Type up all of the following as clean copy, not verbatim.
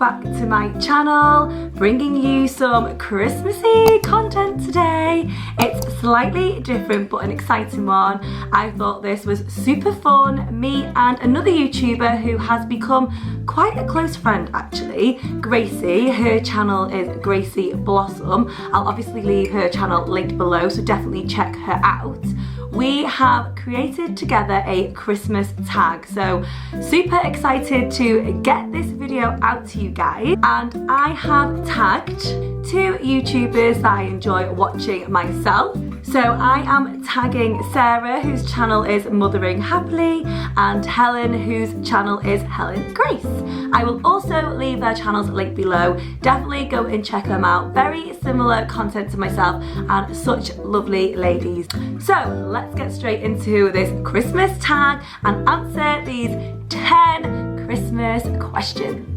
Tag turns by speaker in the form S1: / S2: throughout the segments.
S1: back to my channel, bringing you some Christmassy content today. It's slightly different but an exciting one. I thought this was super fun. Me and another YouTuber who has become quite a close friend actually, Gracie. Her channel is Gracie Blossom. I'll obviously leave her channel linked below, so definitely check her out. We have created together a Christmas tag, so super excited to get this video out to you guys. And I have tagged two YouTubers that I enjoy watching myself. So I am tagging Sarah, whose channel is Mothering Happily, and Helen, whose channel is Helen Grace. I will also leave their channels linked below. Definitely go and check them out. Very similar content to myself and such lovely ladies. So let's get straight into this Christmas tag and answer these 10 Christmas questions.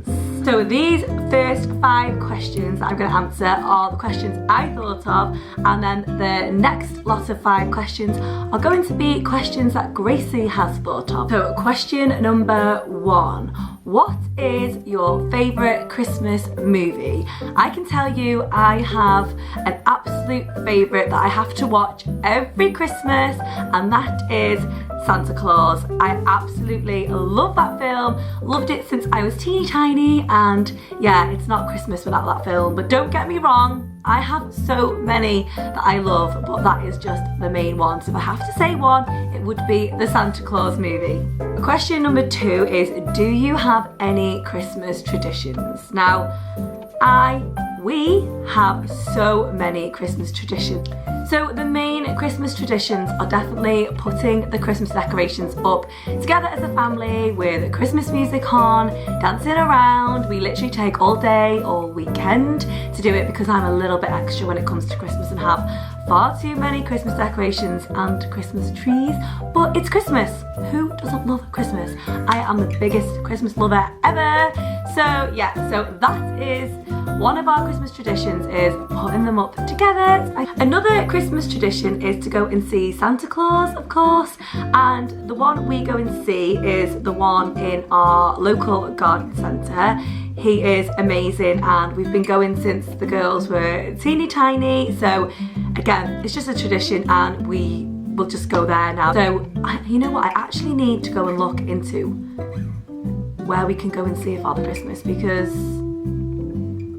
S1: So these first 5 questions that I'm going to answer are the questions I thought of, and then the next lot of 5 questions are going to be questions that Gracie has thought of. So question number 1. What is your favourite Christmas movie? I can tell you I have an absolute favourite that I have to watch every Christmas, and that is Santa Claus. I absolutely love that film. Loved it since I was teeny tiny, and yeah, it's not Christmas without that film. But don't get me wrong, I have so many that I love, but that is just the main one. So if I have to say one, it would be the Santa Claus movie. Question number 2 is, do you have any Christmas traditions? Now, we have so many Christmas traditions. So the main Christmas traditions are definitely putting the Christmas decorations up together as a family with Christmas music on, dancing around. We literally take all day, all weekend to do it because I'm a little bit extra when it comes to Christmas and have far too many Christmas decorations and Christmas trees. But it's Christmas. Who doesn't love Christmas? I am the biggest Christmas lover ever. So yeah, so that is one of our Christmas traditions, is putting them up together. Another Christmas tradition is to go and see Santa Claus, of course, and the one we go and see is the one in our local garden centre. He is amazing, and we've been going since the girls were teeny tiny, so again, it's just a tradition and we will just go there now. So you know what, I actually need to go and look into where we can go and see Father Christmas, because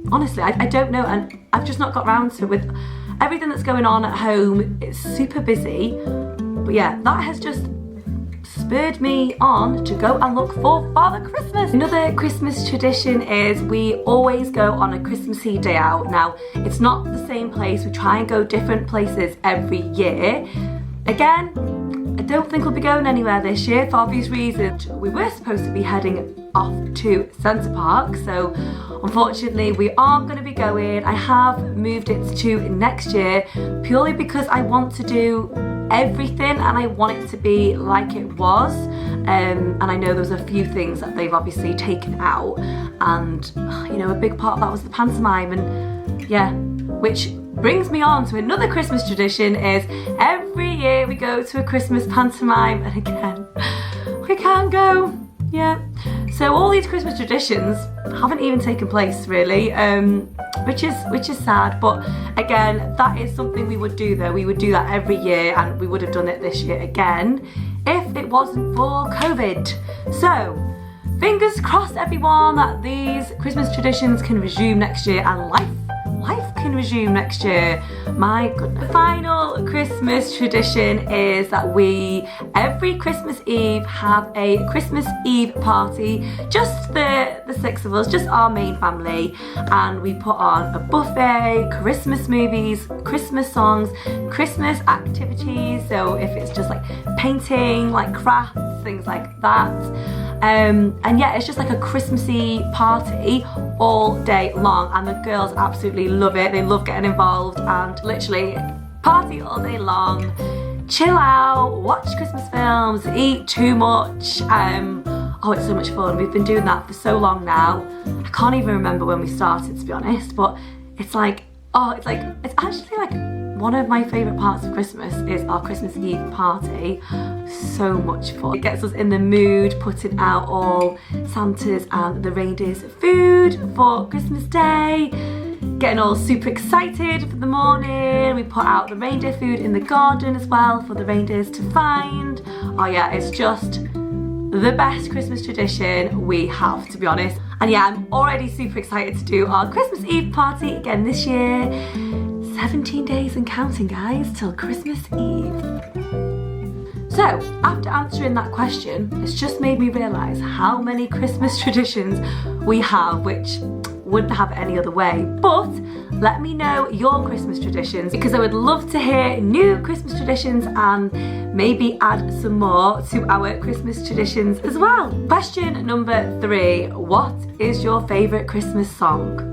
S1: honestly, I don't know, and I've just not got round to it with everything that's going on at home. It's super busy, but yeah, that has just spurred me on to go and look for Father Christmas. Another Christmas tradition is we always go on a Christmassy day out. Now, it's not the same place. We try and go different places every year. Again, I don't think we'll be going anywhere this year for obvious reasons. We were supposed to be heading off to Centre Park, so unfortunately we aren't going to be going. I have moved it to next year purely because I want to do everything and I want it to be like it was, and I know there's a few things that they've obviously taken out, and you know, a big part of that was the pantomime, and yeah, which brings me on to another Christmas tradition, is every year we go to a Christmas pantomime, and again, we can't go. Yeah, so all these Christmas traditions haven't even taken place really, which is sad, but again, that is something we would do though. We would do that every year, and we would have done it this year again if it wasn't for COVID. So fingers crossed everyone that these Christmas traditions can resume next year, and life can resume next year. My goodness. The final Christmas tradition is that we every Christmas Eve have a Christmas Eve party, just the 6 of us, just our main family, and we put on a buffet, Christmas movies, Christmas songs, Christmas activities. So if it's just like painting, like crafts, things like that. And yeah, it's just like a Christmassy party all day long, and the girls absolutely love it. They love getting involved and literally party all day long, chill out, watch Christmas films, eat too much. Oh, it's so much fun. We've been doing that for so long now. I can't even remember when we started, to be honest, but it's like, oh, it's actually like one of my favourite parts of Christmas is our Christmas Eve party. So much fun. It gets us in the mood, putting out all Santa's and the reindeer's food for Christmas Day. Getting all super excited for the morning. We put out the reindeer food in the garden as well for the reindeers to find. Oh yeah, it's just the best Christmas tradition we have, to be honest. And yeah, I'm already super excited to do our Christmas Eve party again this year. 17 days and counting, guys, till Christmas Eve. So, after answering that question, it's just made me realise how many Christmas traditions we have, which wouldn't have it any other way. But let me know your Christmas traditions, because I would love to hear new Christmas traditions and maybe add some more to our Christmas traditions as well. Question number 3, what is your favourite Christmas song?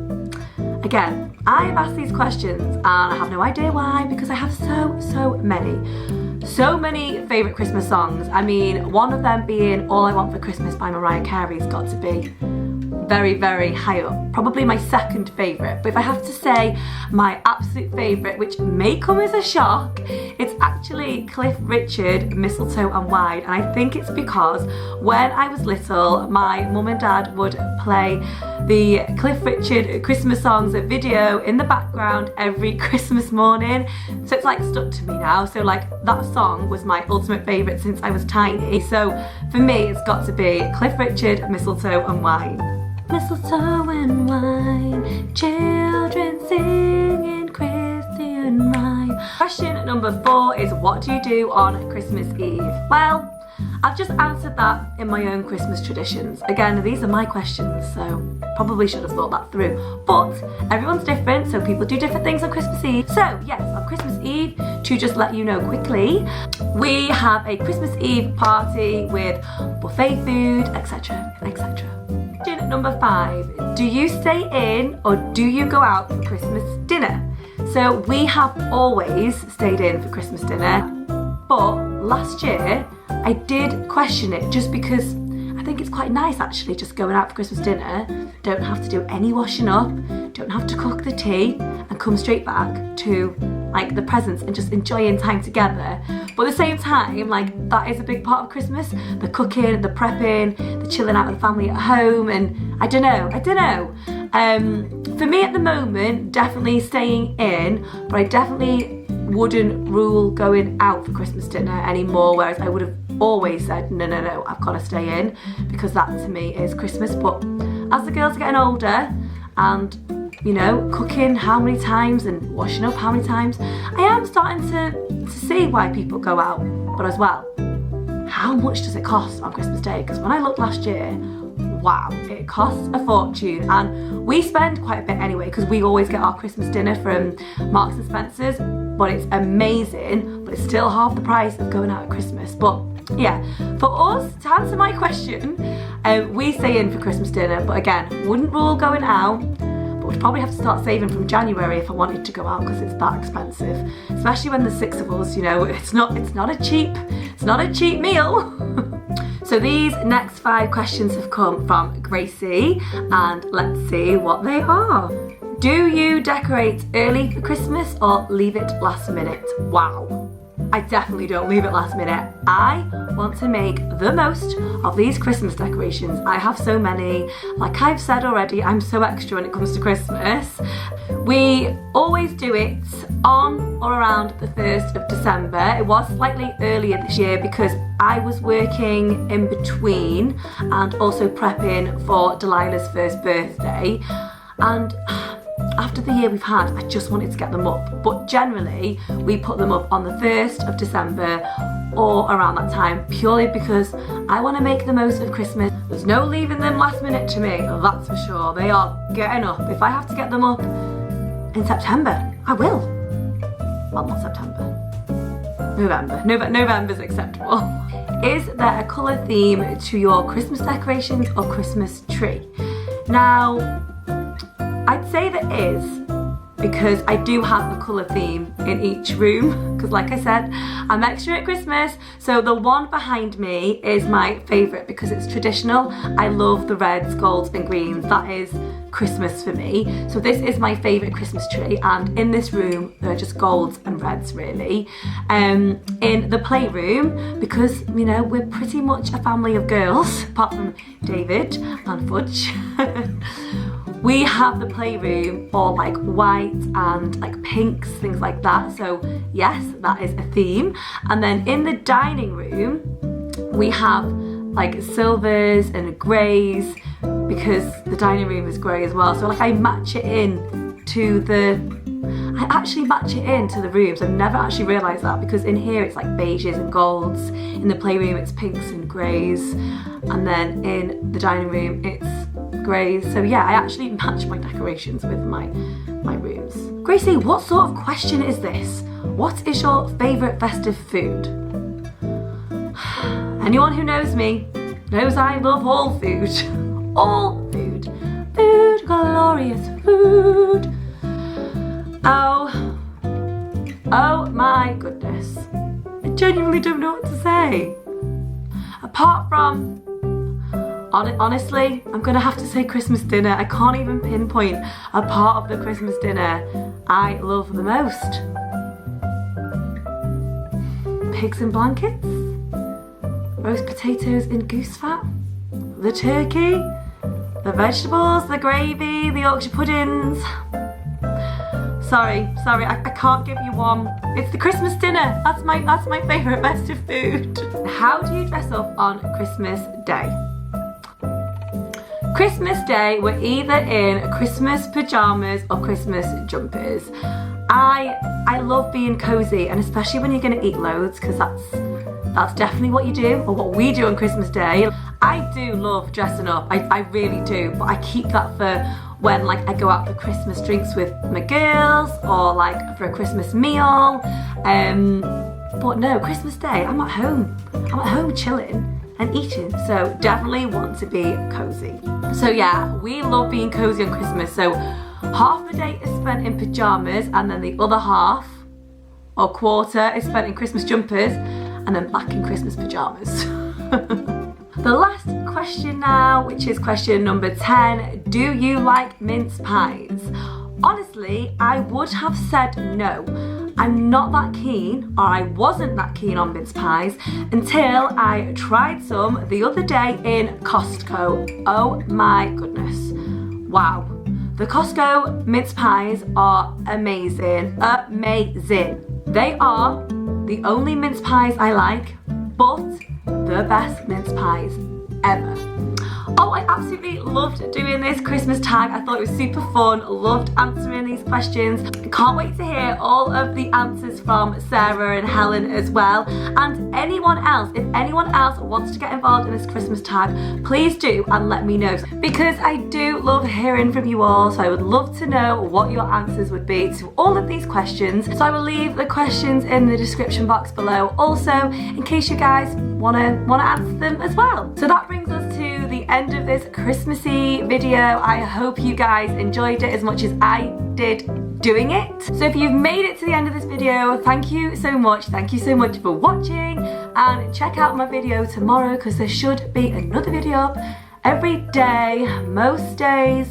S1: Again, I've asked these questions and I have no idea why, because I have so many favourite Christmas songs. I mean, one of them being All I Want for Christmas by Mariah Carey's got to be very high up. Probably my second favourite. But if I have to say my absolute favourite, which may come as a shock, it's actually Cliff Richard, Mistletoe and Wine. And I think it's because when I was little, my mum and dad would play the Cliff Richard Christmas songs video in the background every Christmas morning. So it's like stuck to me now. So like that song was my ultimate favourite since I was tiny. So for me, it's got to be Cliff Richard, Mistletoe and Wine. Mistletoe and wine, children singing Christian rhyme. Question number 4 is, what do you do on Christmas Eve? Well, I've just answered that in my own Christmas traditions. Again, these are my questions, so probably should have thought that through. But everyone's different, so people do different things on Christmas Eve. So yes, on Christmas Eve, to just let you know quickly, we have a Christmas Eve party with buffet food, etc, etc. Question number 5, do you stay in or do you go out for Christmas dinner? So we have always stayed in for Christmas dinner, but last year I did question it just because I think it's quite nice actually just going out for Christmas dinner. Don't have to do any washing up, don't have to cook the tea and come straight back to like the presents and just enjoying time together. But at the same time, like that is a big part of Christmas. The cooking, the prepping, the chilling out with the family at home, and I don't know. For me at the moment, definitely staying in, but I definitely wouldn't rule going out for Christmas dinner anymore, whereas I would have always said, no, I've got to stay in, because that to me is Christmas. But as the girls are getting older and you know, cooking how many times and washing up how many times, I am starting to see why people go out. But as well, how much does it cost on Christmas Day? Because when I looked last year, wow, it costs a fortune. And we spend quite a bit anyway, because we always get our Christmas dinner from Marks and Spencer's, but it's amazing, but it's still half the price of going out at Christmas. But yeah, for us, to answer my question, we stay in for Christmas dinner, but again, wouldn't rule going out. Would probably have to start saving from January if I wanted to go out, because it's that expensive, especially when there's 6 of us. You know, it's not a cheap meal. So these next 5 questions have come from Gracie, and let's see what they are. Do you decorate early for Christmas or leave it last minute? Wow, I definitely don't leave it last minute. I want to make the most of these Christmas decorations. I have so many. Like I've said already, I'm so extra when it comes to Christmas. We always do it on or around the 1st of December. It was slightly earlier this year because I was working in between and also prepping for Delilah's first birthday. And after the year we've had, I just wanted to get them up. But generally, we put them up on the 1st of December or around that time, purely because I want to make the most of Christmas. There's no leaving them last minute to me, that's for sure. They are getting up. If I have to get them up in September, I will. Well, not September. November's acceptable. Is there a colour theme to your Christmas decorations or Christmas tree? Now, I'd say there is, because I do have a colour theme in each room, because like I said, I'm extra at Christmas. So the one behind me is my favourite because it's traditional. I love the reds, golds and greens. That is Christmas for me. So this is my favourite Christmas tree, and in this room there are just golds and reds really. In the playroom, because you know we're pretty much a family of girls apart from David and Fudge. We have the playroom all like white and like pinks, things like that. So yes, that is a theme. And then in the dining room, we have like silvers and greys, because the dining room is grey as well. So like I match it in to the, I actually match it into the rooms. I've never actually realised that, because in here it's like beiges and golds. In the playroom it's pinks and greys. And then in the dining room it's greys. So yeah, I actually match my decorations with my rooms. Gracie, what sort of question is this? What is your favourite festive food? Anyone who knows me knows I love all food. All food. Food, glorious food. Oh my goodness. I genuinely don't know what to say. Apart from, honestly, I'm gonna have to say Christmas dinner. I can't even pinpoint a part of the Christmas dinner I love the most. Pigs in blankets, roast potatoes in goose fat, the turkey, the vegetables, the gravy, the Yorkshire puddings. Sorry, I can't give you one. It's the Christmas dinner. That's my favourite festive food. How do you dress up on Christmas Day? Christmas Day, we're either in Christmas pyjamas or Christmas jumpers. I love being cosy, and especially when you're going to eat loads, because that's definitely what you do, or what we do on Christmas Day. I do love dressing up, I really do, but I keep that for when like I go out for Christmas drinks with my girls, or like for a Christmas meal. But no, Christmas Day, I'm at home chilling and eating, so definitely want to be cozy. So yeah, we love being cozy on Christmas. So half the day is spent in pyjamas, and then the other half or quarter is spent in Christmas jumpers, and then back in Christmas pyjamas. The last question now, which is question number 10. Do you like mince pies? Honestly, I would have said no. I'm not that keen, or I wasn't that keen on mince pies until I tried some the other day in Costco. Oh my goodness. Wow. The Costco mince pies are amazing. Amazing. They are the only mince pies I like, but the best mince pies ever. Oh, I absolutely loved doing this Christmas tag. I thought it was super fun. Loved answering these questions. Can't wait to hear all of the answers from Sarah and Helen as well. And anyone else, if anyone else wants to get involved in this Christmas tag, please do and let me know, because I do love hearing from you all. So I would love to know what your answers would be to all of these questions. So I will leave the questions in the description box below also, in case you guys wanna answer them as well. So that brings us to the end of this Christmassy video. I hope you guys enjoyed it as much as I did doing it. So if you've made it to the end of this video, thank you so much. Thank you so much for watching, and check out my video tomorrow, because there should be another video up every day, most days.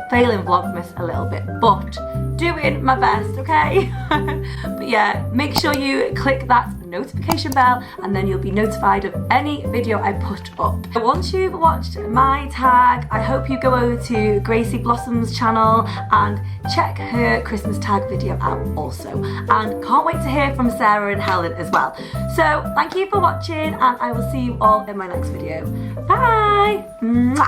S1: Failing Vlogmas a little bit, but doing my best, okay? But yeah, make sure you click that notification bell, and then you'll be notified of any video I put up. Once you've watched my tag, I hope you go over to Gracie Blossom's channel and check her Christmas tag video out also. And can't wait to hear from Sarah and Helen as well. So thank you for watching, and I will see you all in my next video. Bye! Mwah!